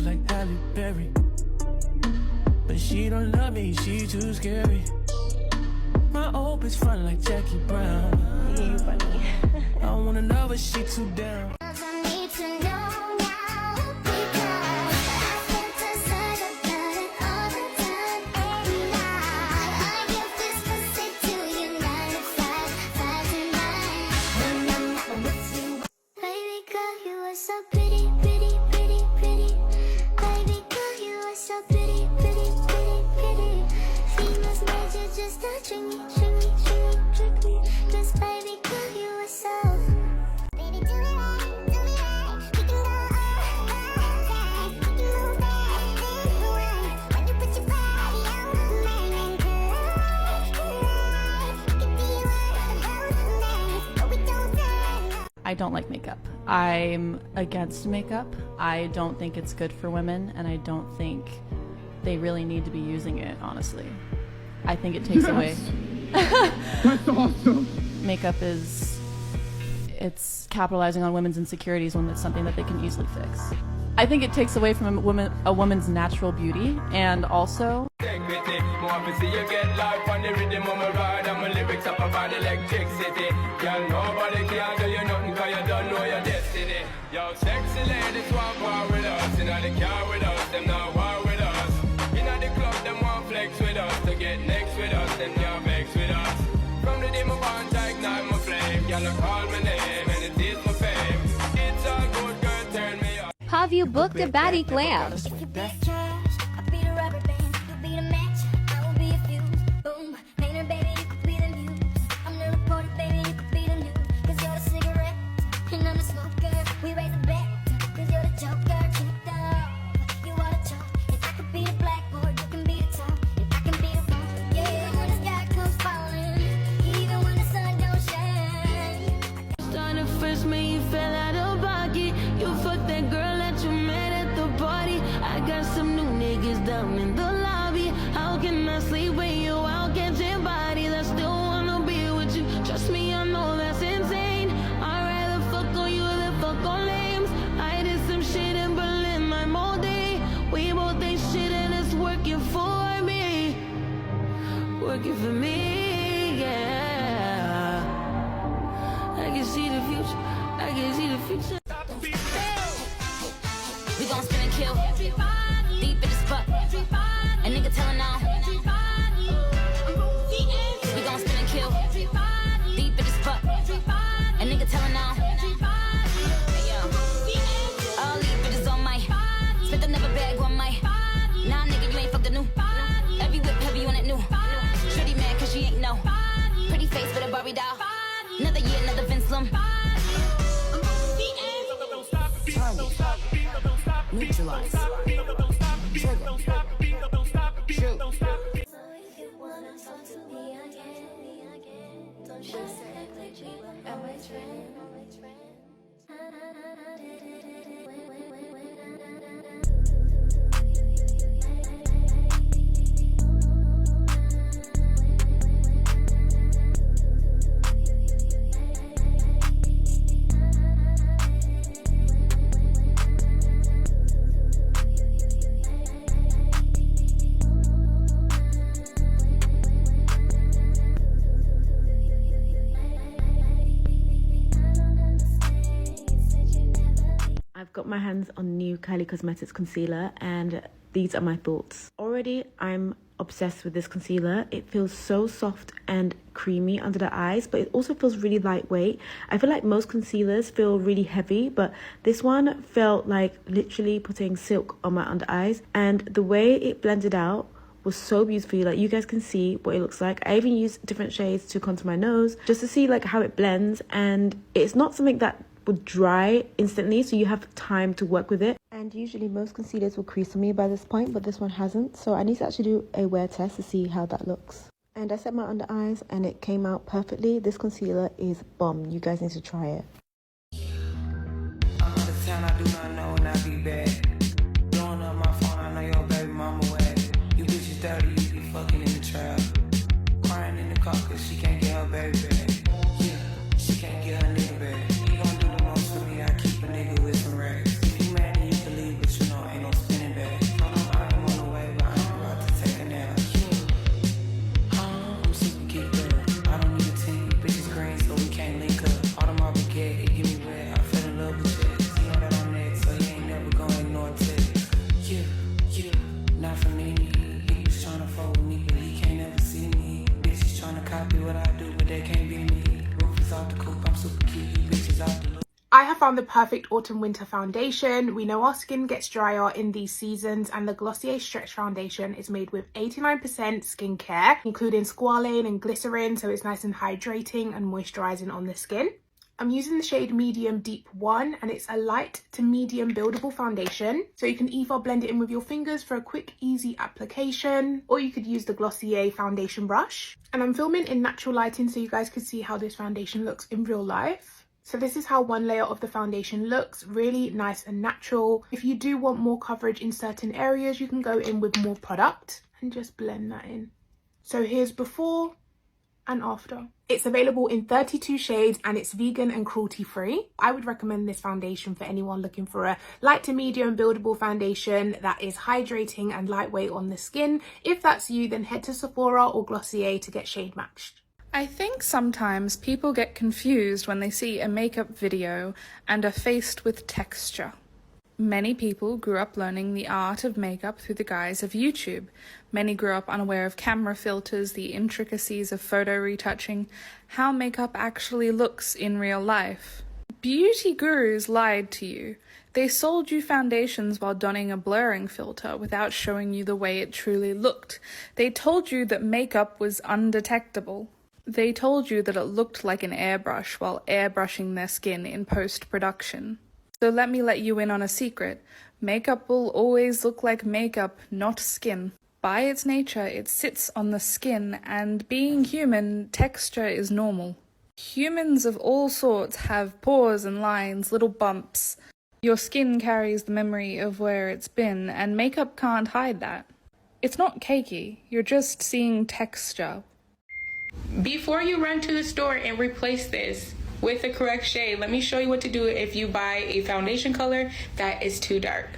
like Halle Berry. But she don't love me, she too scary. My old bitch front like Jackie Brown. You funny. I wanna love her, she too down. I don't like makeup. I'm against makeup. I don't think it's good for women, and I don't think they really need to be using it, honestly. I think it takes away. That's awesome. Makeup it's capitalizing on women's insecurities when it's something that they can easily fix. I think it takes away from a woman's natural beauty, and also Yo, sexy ladies want war with us, in the car with us, them not war with us. In the club, them want flex with us, to get next with us, them can't vex with us. From the day my bond, I ignite my flame, y'all call my name, and it is my fame. It's all good, girl, turn me up. Have you booked a baddie glam? Down in the lobby, how can I sleep when you out catching bodies? I still wanna be with you, trust me, I know that's insane. I'd rather fuck on you than fuck on lames. I did some shit in Berlin, my all day. We both ain't shit and it's working for me. Working for me, yeah. I can see the future, I can see the future. We gon' spin and kill, deep in the spot. A nigga telling now. We gon' spin and kill, deep in the spot. A nigga telling now. All these bitches on my, spent another bag on my. Nah, nigga, you ain't fucked the new. Every whip heavy on it new. Shorty mad cause she ain't know. Pretty face with a Barbie doll. Another year, another Vince Lum. Neutralize. I've got my hands on new Kylie Cosmetics concealer, and these are my thoughts. Already, I'm obsessed with this concealer. It feels so soft and creamy under the eyes, but it also feels really lightweight. I feel like most concealers feel really heavy, but this one felt like literally putting silk on my under eyes, and the way it blended out was so beautiful. Like, you guys can see what it looks like. I even used different shades to contour my nose just to see like how it blends, and it's not something that would dry instantly, so you have time to work with it. And usually most concealers will crease on me by this point, but this one hasn't, so I need to actually do a wear test to see how that looks. And I set my under eyes and it came out perfectly. This concealer is bomb. You guys need to try it. I'm out of town, I do not know when I be back. Blowing up my phone, I know your baby mama wag. You bitches dirty, you be fucking in the trap. Crying in the car cause she can't get her baby back. Yeah, she can't get her nigga back. You gon' do the most for me, I keep a nigga with some racks. You mad and you can leave, but you know ain't no spinning. found the perfect autumn winter foundation. We know our skin gets drier in these seasons, and the Glossier Stretch Foundation is made with 89% skincare, including squalane and glycerin, so it's nice and hydrating and moisturizing on the skin. I'm using the shade Medium Deep 1, and it's a light to medium buildable foundation. So you can either blend it in with your fingers for a quick, easy application, or you could use the Glossier foundation brush. And I'm filming in natural lighting so you guys can see how this foundation looks in real life. So this is how one layer of the foundation looks, really nice and natural. If you do want more coverage in certain areas, you can go in with more product and just blend that in. So here's before and after. It's available in 32 shades and it's vegan and cruelty free. I would recommend this foundation for anyone looking for a light to medium buildable foundation that is hydrating and lightweight on the skin. If that's you, then head to Sephora or Glossier to get shade matched. I think sometimes people get confused when they see a makeup video and are faced with texture. Many people grew up learning the art of makeup through the guise of YouTube. Many grew up unaware of camera filters, the intricacies of photo retouching, how makeup actually looks in real life. Beauty gurus lied to you. They sold you foundations while donning a blurring filter without showing you the way it truly looked. They told you that makeup was undetectable. They told you that it looked like an airbrush while airbrushing their skin in post-production. So let me let you in on a secret. Makeup will always look like makeup, not skin. By its nature, it sits on the skin, and being human, texture is normal. Humans of all sorts have pores and lines, little bumps. Your skin carries the memory of where it's been, and makeup can't hide that. It's not cakey, you're just seeing texture. Before you run to the store and replace this with the correct shade, let me show you what to do if you buy a foundation color that is too dark.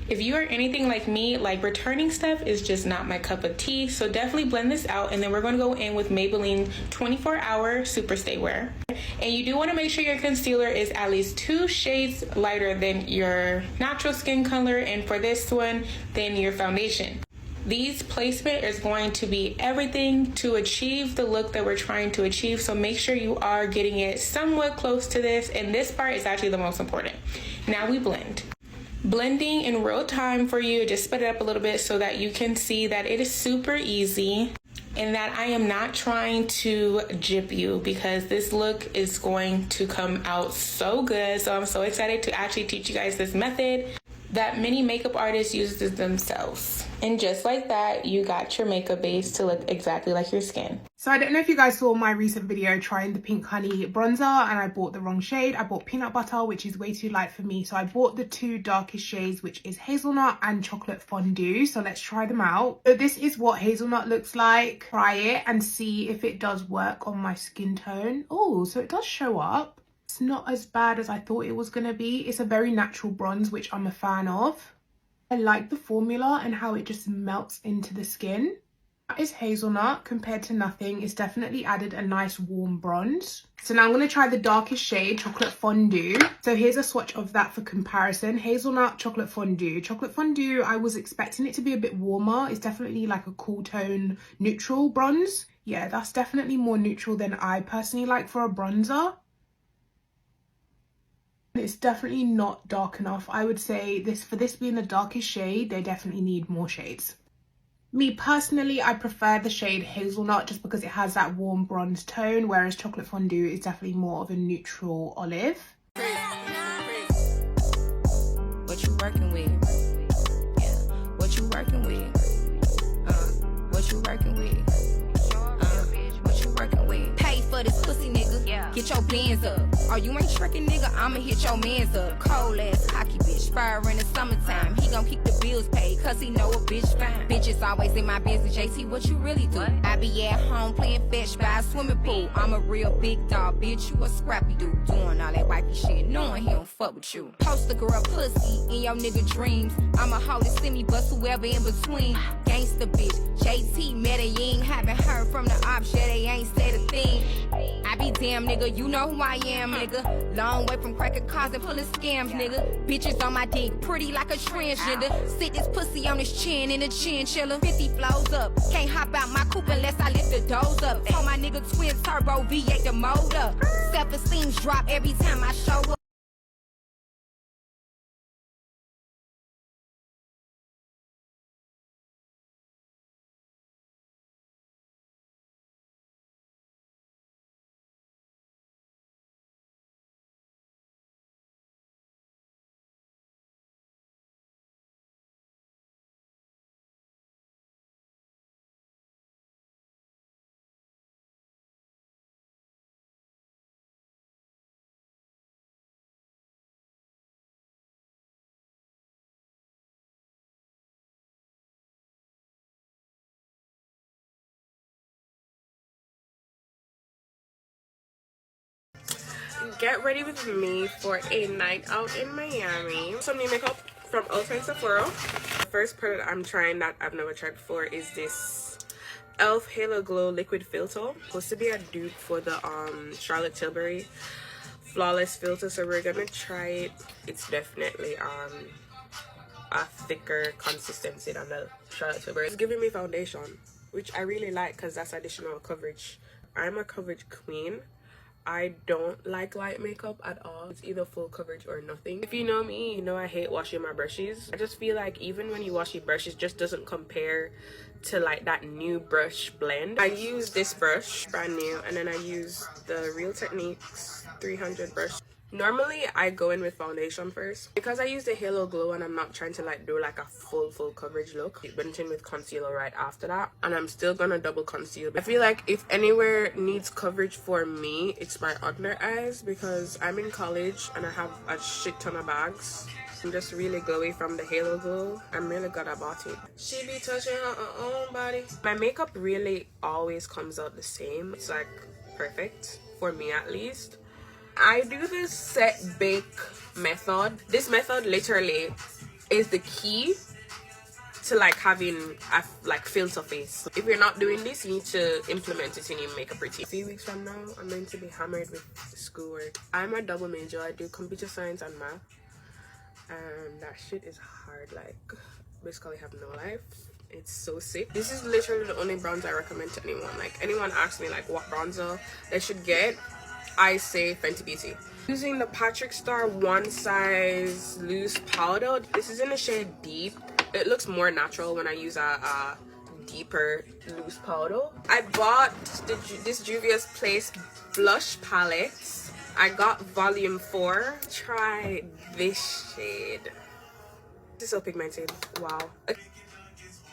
If you are anything like me, like returning stuff is just not my cup of tea, so definitely blend this out, and then we're going to go in with Maybelline 24-Hour Super Stay Wear. And you do want to make sure your concealer is at least 2 shades lighter than your natural skin color, and for this one, than your foundation. These placement is going to be everything to achieve the look that we're trying to achieve, so make sure you are getting it somewhat close to this, and this part is actually the most important. Now we blend. Blending in real time for you, just sped it up a little bit so that you can see that it is super easy and that I am not trying to gyp you, because this look is going to come out so good. So I'm so excited to actually teach you guys this method that many makeup artists use themselves. And just like that, you got your makeup base to look exactly like your skin. So I don't know if you guys saw my recent video trying the Pink Honey bronzer, and I bought the wrong shade. I bought Peanut Butter, which is way too light for me. So I bought the 2 darkest shades, which is Hazelnut and Chocolate Fondue. So let's try them out. So this is what Hazelnut looks like. Try it and see if it does work on my skin tone. Oh, so it does show up. It's not as bad as I thought it was gonna be. It's a very natural bronze, which I'm a fan of. I like the formula and how it just melts into the skin. That is Hazelnut compared to nothing. It's definitely added a nice warm bronze. So now I'm going to try the darkest shade, Chocolate Fondue. So here's a swatch of that for comparison. Hazelnut, Chocolate Fondue. Chocolate Fondue, I was expecting it to be a bit warmer. It's definitely like a cool tone neutral bronze. Yeah, that's definitely more neutral than I personally like for a bronzer. It's definitely not dark enough. I would say for this being the darkest shade, they definitely need more shades. Me personally, I prefer the shade Hazelnut just because it has that warm bronze tone, whereas Chocolate Fondue is definitely more of a neutral olive. What you working with? Yeah. What you working with? What you working with? What you working with? Pay for this pussy, nigga. Yeah. Get your bands up. Oh, you ain't tricking, nigga, I'ma hit your mans up. Cold ass cocky bitch, fire in the summertime. He gon' keep the bills paid, cause he know a bitch fine. Bitches always in my business, JT, what you really do? I be at home playing fetch by a swimming pool. I'm a real big dog, bitch, you a scrappy dude. Doing all that wifey shit, knowing he don't fuck with you. Post a girl pussy in your nigga dreams. I'ma hold it, send me bust whoever in between. Gangsta bitch, JT, Medellin. Haven't heard from the ops, yeah, they ain't said a thing. I be damn, nigga, you know who I am, nigga. Long way from cracking cars and pulling scams, nigga. Bitches on my dick, pretty like a transgender. Sit this pussy on his chin in a chinchilla. 50 flows up, can't hop out my coupe unless I lift the doors up. Told my nigga twin turbo V8 the motor. Self-esteem's drop every time I show up. Get ready with me for a night out in Miami. Some new makeup from Ulta and Sephora. The first product I'm trying that I've never tried before is this e.l.f. Halo Glow Liquid Filter. Supposed to be a dupe for the Charlotte Tilbury Flawless Filter, so we're gonna try it. It's definitely a thicker consistency than the Charlotte Tilbury. It's giving me foundation, which I really like because that's additional coverage. I'm a coverage queen. I don't like light makeup at all. It's either full coverage or nothing. If you know me, you know I hate washing my brushes. I just feel like even when you wash your brushes, it just doesn't compare to like that new brush blend. I use this brush, brand new, and then I use the Real Techniques 300 brush. Normally I go in with foundation first because I use the Halo Glow and I'm not trying to like do like a full coverage look. I went in with concealer right after that, and I'm still gonna double conceal. I feel like if anywhere needs coverage for me, it's my under eyes because I'm in college and I have a shit ton of bags. I'm just really glowy from the Halo Glow. I'm really glad I bought it. She be touching her own body. My makeup really always comes out the same. It's like perfect for me at least. I do this set bake method. This method literally is the key to like having a like filter face. If you're not doing this, you need to implement it in your makeup routine. A few weeks from now, I'm going to be hammered with schoolwork. I'm a double major. I do computer science and math, and that shit is hard. Like basically have no life. It's so sick. This is literally the only bronzer I recommend to anyone. Like anyone asks me like what bronzer they should get, I say Fenty Beauty. Using the Patrick Star One Size Loose Powder. This is in the shade Deep. It looks more natural when I use a deeper loose powder. I bought this Juvia's Place blush palette. I got volume 4. Try this shade. This is so pigmented. Wow.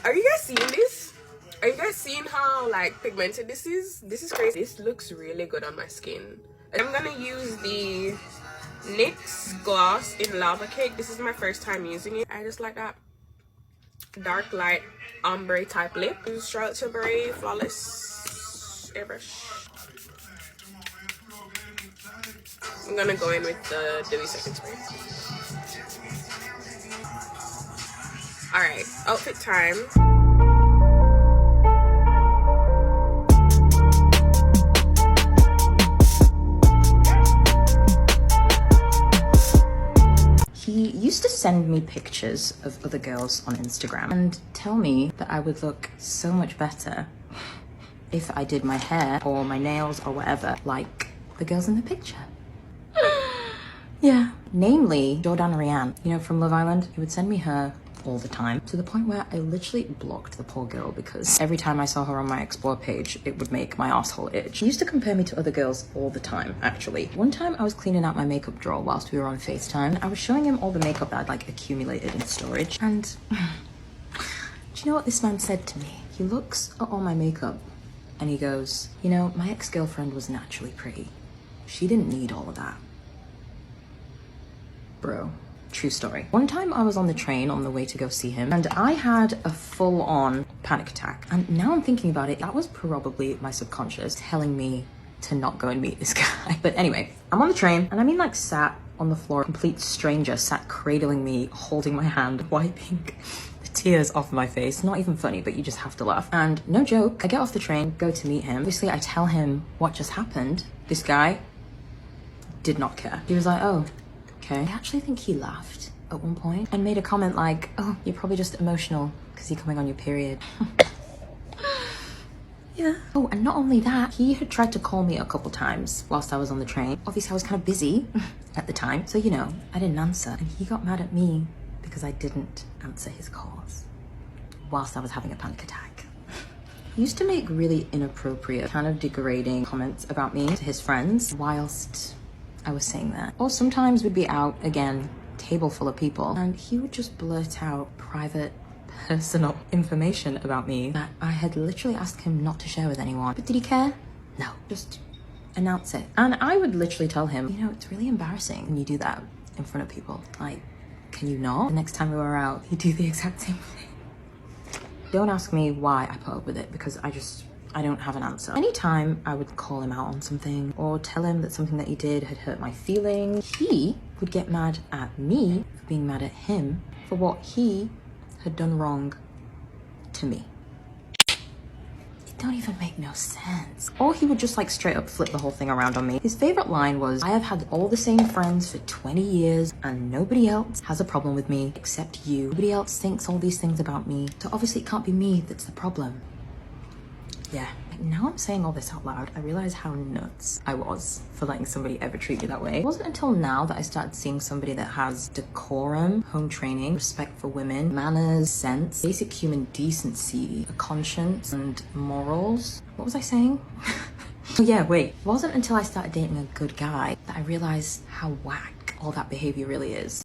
Are you guys seeing this? Are you guys seeing how like pigmented this is? This is crazy. This looks really good on my skin. I'm gonna use the NYX gloss in Lava Cake. This is my first time using it. I just like that dark light ombre type lip. Use Charlotte Tilbury Flawless Airbrush. I'm gonna go in with the Dewy Second Spray. Alright, outfit time. He used to send me pictures of other girls on Instagram and tell me that I would look so much better if I did my hair or my nails or whatever like the girls in the picture. Yeah. Namely, Jordana Rianne, you know, from Love Island. He would send me her all the time, to the point where I literally blocked the poor girl because every time I saw her on my explore page, it would make my asshole itch. He used to compare me to other girls all the time, actually. One time I was cleaning out my makeup drawer whilst we were on FaceTime. I was showing him all the makeup that I'd like accumulated in storage, and do you know what this man said to me? He looks at all my makeup and he goes, you know, my ex-girlfriend was naturally pretty. She didn't need all of that. Bro. True story. One time I was on the train on the way to go see him and I had a full-on panic attack. And now I'm thinking about it, that was probably my subconscious telling me to not go and meet this guy. But anyway, I'm on the train and I mean like sat on the floor, a complete stranger sat cradling me, holding my hand, wiping the tears off my face. Not even funny, but you just have to laugh. And no joke, I get off the train, go to meet him. Obviously I tell him what just happened. This guy did not care. He was like, oh, okay. I actually think he laughed at one point and made a comment like, oh, you're probably just emotional because you're coming on your period. Yeah. Oh, and not only that, he had tried to call me a couple times whilst I was on the train. Obviously, I was kind of busy at the time, so, you know, I didn't answer. And he got mad at me because I didn't answer his calls whilst I was having a panic attack. He used to make really inappropriate, kind of degrading comments about me to his friends whilst I was saying that. Or sometimes we'd be out, again, table full of people, and he would just blurt out private, personal information about me that I had literally asked him not to share with anyone. But did he care? No, just announce it. And I would literally tell him, you know, it's really embarrassing when you do that in front of people. Like, can you not? The next time we were out, he'd do the exact same thing. Don't ask me why I put up with it, because I don't have an answer. Anytime I would call him out on something or tell him that something that he did had hurt my feelings, he would get mad at me for being mad at him for what he had done wrong to me. It don't even make no sense. Or he would just like straight up flip the whole thing around on me. His favorite line was, I have had all the same friends for 20 years and nobody else has a problem with me except you. Nobody else thinks all these things about me, so obviously it can't be me that's the problem. Yeah. Now I'm saying all this out loud, I realize how nuts I was for letting somebody ever treat me that way. It wasn't until now that I started seeing somebody that has decorum, home training, respect for women, manners, sense, basic human decency, a conscience, and morals. What was I saying? Oh yeah, wait. It wasn't until I started dating a good guy that I realized how whack all that behavior really is.